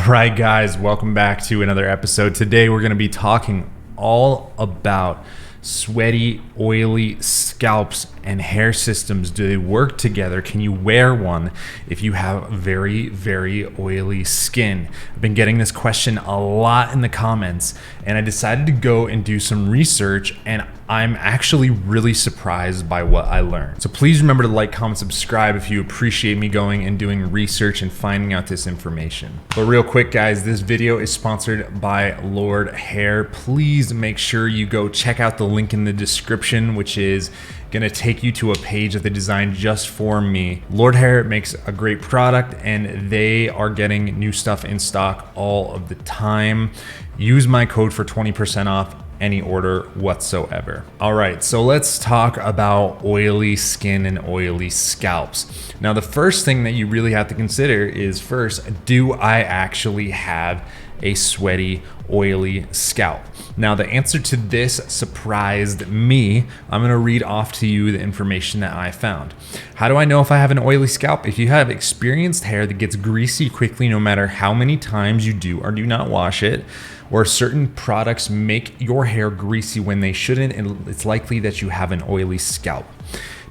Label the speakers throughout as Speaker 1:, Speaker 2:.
Speaker 1: right, guys, welcome back to another episode. Today we're going to be talking all about sweaty, oily scalps and hair systems. Do they work together? Can you wear one if you have very, very oily skin? I've been getting this question a lot in the comments, and I decided to go and do some research, and I'm actually really surprised by what I learned. So please remember to like, comment, subscribe if you appreciate me going and doing research and finding out this information. But real quick, guys, this video is sponsored by Lord Hair. Please make sure you go check out the link in the description, which is gonna take you to a page that they designed just for me. Lord Hair makes a great product, and they are getting new stuff in stock all of the time. Use my code for 20% off any order whatsoever. All right, so let's talk about oily skin and oily scalps. Now, the first thing that you really have to consider is, first, do I actually have a sweaty, oily scalp? Now, the answer to this surprised me. I'm gonna read off to you the information that I found. How do I know if I have an oily scalp? If you have experienced hair that gets greasy quickly no matter how many times you do or do not wash it, or certain products make your hair greasy when they shouldn't, and it's likely that you have an oily scalp.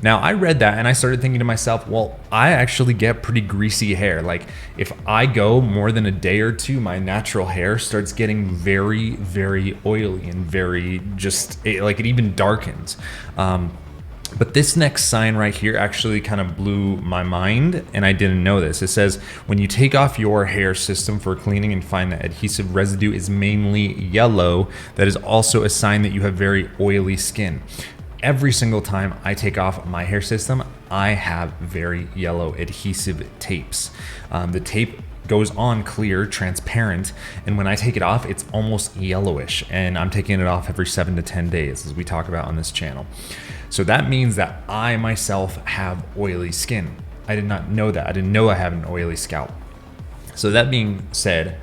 Speaker 1: Now, I read that and I started thinking to myself, well, I actually get pretty greasy hair. Like, if I go more than a day or two, my natural hair starts getting very, very oily and very like it even darkens. But this next sign right here actually kind of blew my mind, and I didn't know this. It says, when you take off your hair system for cleaning and find that adhesive residue is mainly yellow, that is also a sign that you have very oily skin. Every single time I take off my hair system, I have very yellow adhesive tapes. The tape goes on clear, transparent, and when I take it off, it's almost yellowish, and I'm taking it off every 7 to 10 days, as we talk about on this channel. So that means that I myself have oily skin. I did not know that. I didn't know I have an oily scalp. So that being said,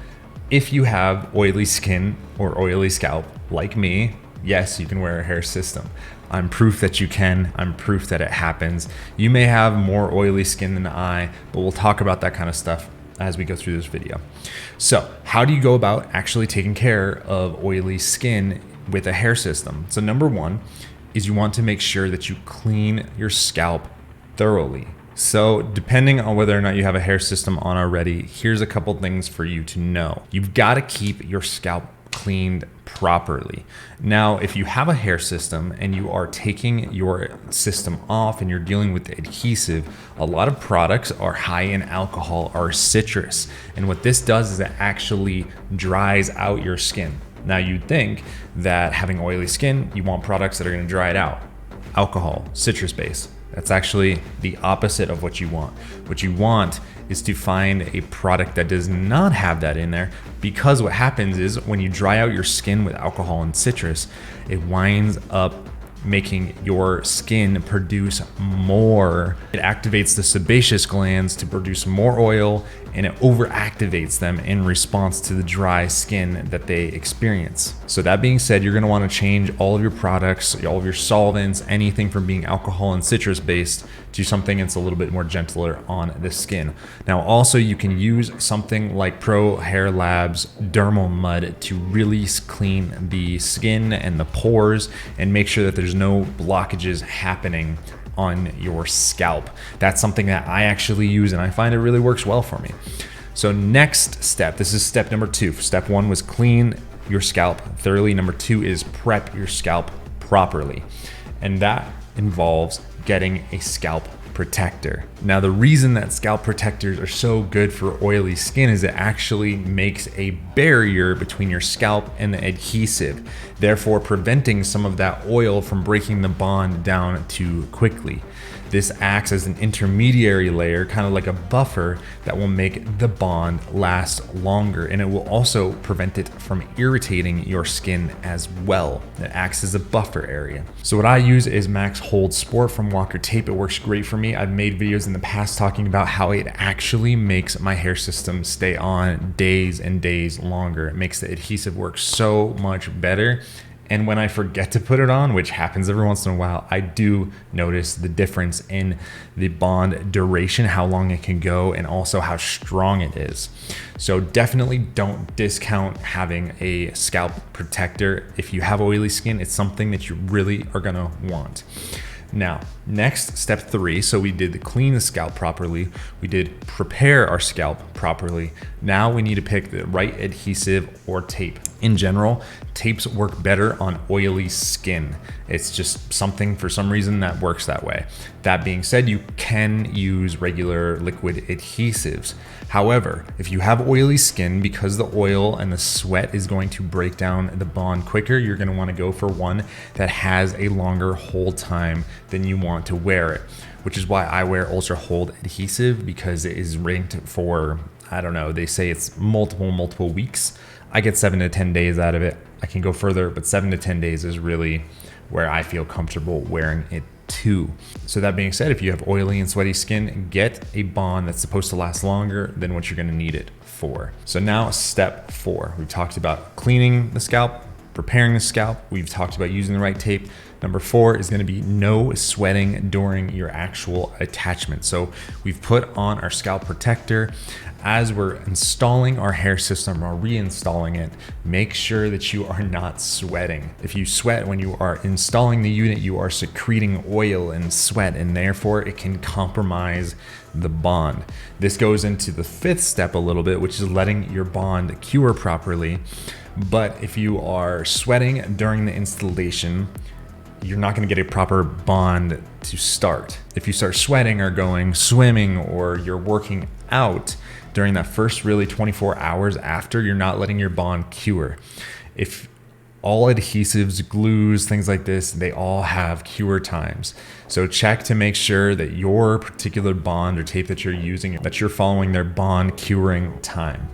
Speaker 1: if you have oily skin or oily scalp like me, yes, you can wear a hair system. I'm proof that you can. I'm proof that it happens. You may have more oily skin than I, but we'll talk about that kind of stuff as we go through this video. So how do you go about actually taking care of oily skin with a hair system? So number one is you want to make sure that you clean your scalp thoroughly. So depending on whether or not you have a hair system on already, here's a couple things for you to know. You've got to keep your scalp cleaned properly. Now, if you have a hair system and you are taking your system off and you're dealing with the adhesive, a lot of products are high in alcohol or citrus. And what this does is it actually dries out your skin. Now, you'd think that having oily skin, you want products that are going to dry it out. Alcohol, citrus base. That's actually the opposite of what you want. What you want is to find a product that does not have that in there, because what happens is when you dry out your skin with alcohol and citrus, it winds up making your skin produce more. It activates the sebaceous glands to produce more oil, and it overactivates them in response to the dry skin that they experience. So that being said, you're gonna wanna change all of your products, all of your solvents, anything from being alcohol and citrus based to something that's a little bit more gentler on the skin. Now, also you can use something like Pro Hair Labs Dermal Mud to really clean the skin and the pores and make sure that there's no blockages happening on your scalp. That's something that I actually use, and I find it really works well for me. So next step, this is step number 2. Step 1 was clean your scalp thoroughly. Number 2 is prep your scalp properly. And that involves getting a scalp protector. Now, the reason that scalp protectors are so good for oily skin is it actually makes a barrier between your scalp and the adhesive, therefore preventing some of that oil from breaking the bond down too quickly. This acts as an intermediary layer, kind of like a buffer that will make the bond last longer, and it will also prevent it from irritating your skin as well. It acts as a buffer area. So what I use is Max Hold Sport from Walker Tape. It works great for me. I've made videos in the past talking about how it actually makes my hair system stay on days and days longer. It makes the adhesive work so much better, And when I forget to put it on, which happens every once in a while, I do notice the difference in the bond duration, how long it can go, and also how strong it is. So definitely don't discount having a scalp protector. If you have oily skin, it's something that you really are gonna want. Now, next, step 3. So we did clean the scalp properly. We did prepare our scalp properly. Now we need to pick the right adhesive or tape. In general, tapes work better on oily skin. It's just something, for some reason, that works that way. That being said, you can use regular liquid adhesives. However, if you have oily skin, because the oil and the sweat is going to break down the bond quicker, you're going to want to go for one that has a longer hold time than you want to wear it, which is why I wear ultra hold adhesive, because it is ranked for, I don't know, they say it's multiple weeks. I get 7 to 10 days out of it. I can go further, but 7 to 10 days is really where I feel comfortable wearing it too. So that being said, if you have oily and sweaty skin, get a bond that's supposed to last longer than what you're gonna need it for. So now step 4, we've talked about cleaning the scalp, preparing the scalp. We've talked about using the right tape. Number 4 is gonna be no sweating during your actual attachment. So we've put on our scalp protector. As we're installing our hair system or reinstalling it, make sure that you are not sweating. If you sweat when you are installing the unit, you are secreting oil and sweat, and therefore it can compromise the bond. This goes into the 5th step a little bit, which is letting your bond cure properly. But if you are sweating during the installation, you're not going to get a proper bond to start. If you start sweating or going swimming, or you're working out during that first really 24 hours after, you're not letting your bond cure. If all adhesives, glues, things like this, they all have cure times. So check to make sure that your particular bond or tape that you're using, that you're following their bond curing time.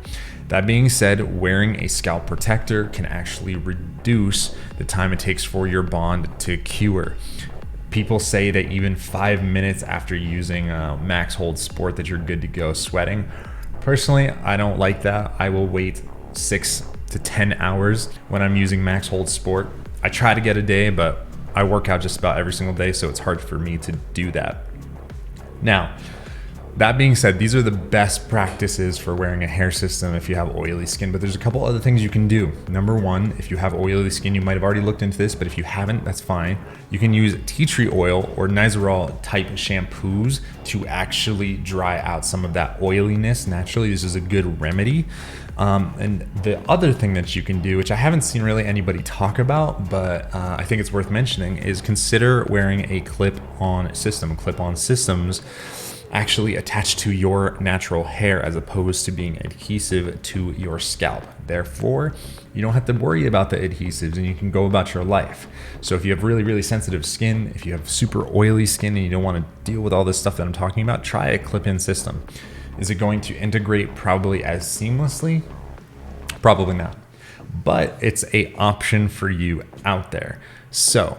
Speaker 1: That being said, wearing a scalp protector can actually reduce the time it takes for your bond to cure. People say that even 5 minutes after using Max Hold Sport that you're good to go sweating. Personally, I don't like that. I will wait 6 to 10 hours when I'm using Max Hold Sport. I try to get a day, but I work out just about every single day, so it's hard for me to do that. Now, that being said, these are the best practices for wearing a hair system if you have oily skin, but there's a couple other things you can do. Number 1, if you have oily skin, you might have already looked into this, but if you haven't, that's fine. You can use tea tree oil or Nizoral type shampoos to actually dry out some of that oiliness naturally. This is a good remedy. And the other thing that you can do, which I haven't seen really anybody talk about, but I think it's worth mentioning, is consider wearing a clip-on system. Clip-on systems actually attached to your natural hair as opposed to being adhesive to your scalp. Therefore, you don't have to worry about the adhesives and you can go about your life. So if you have really sensitive skin, if you have super oily skin and you don't want to deal with all this stuff that I'm talking about, try a clip-in system. Is it going to integrate probably as seamlessly? Probably not, but it's an option for you out there. So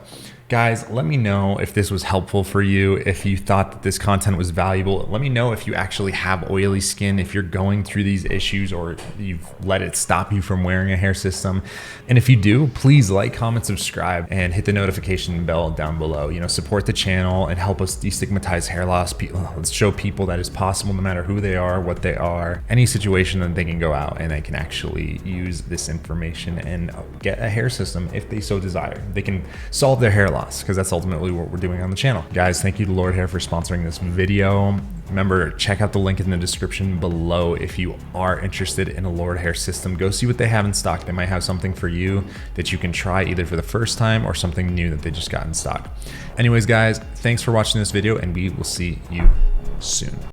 Speaker 1: guys, let me know if this was helpful for you, if you thought that this content was valuable. Let me know if you actually have oily skin, if you're going through these issues, or you've let it stop you from wearing a hair system. And if you do, please like, comment, subscribe, and hit the notification bell down below. You know, support the channel and help us destigmatize hair loss. Let's show people that it's possible no matter who they are, what they are, any situation that they can go out and they can actually use this information and get a hair system if they so desire. They can solve their hair loss, because that's ultimately what we're doing on the channel. Guys, thank you to Lord Hair for sponsoring this video. Remember, check out the link in the description below if you are interested in a Lord Hair system. Go see what they have in stock. They might have something for you that you can try either for the first time or something new that they just got in stock. Anyways, guys, thanks for watching this video, and we will see you soon.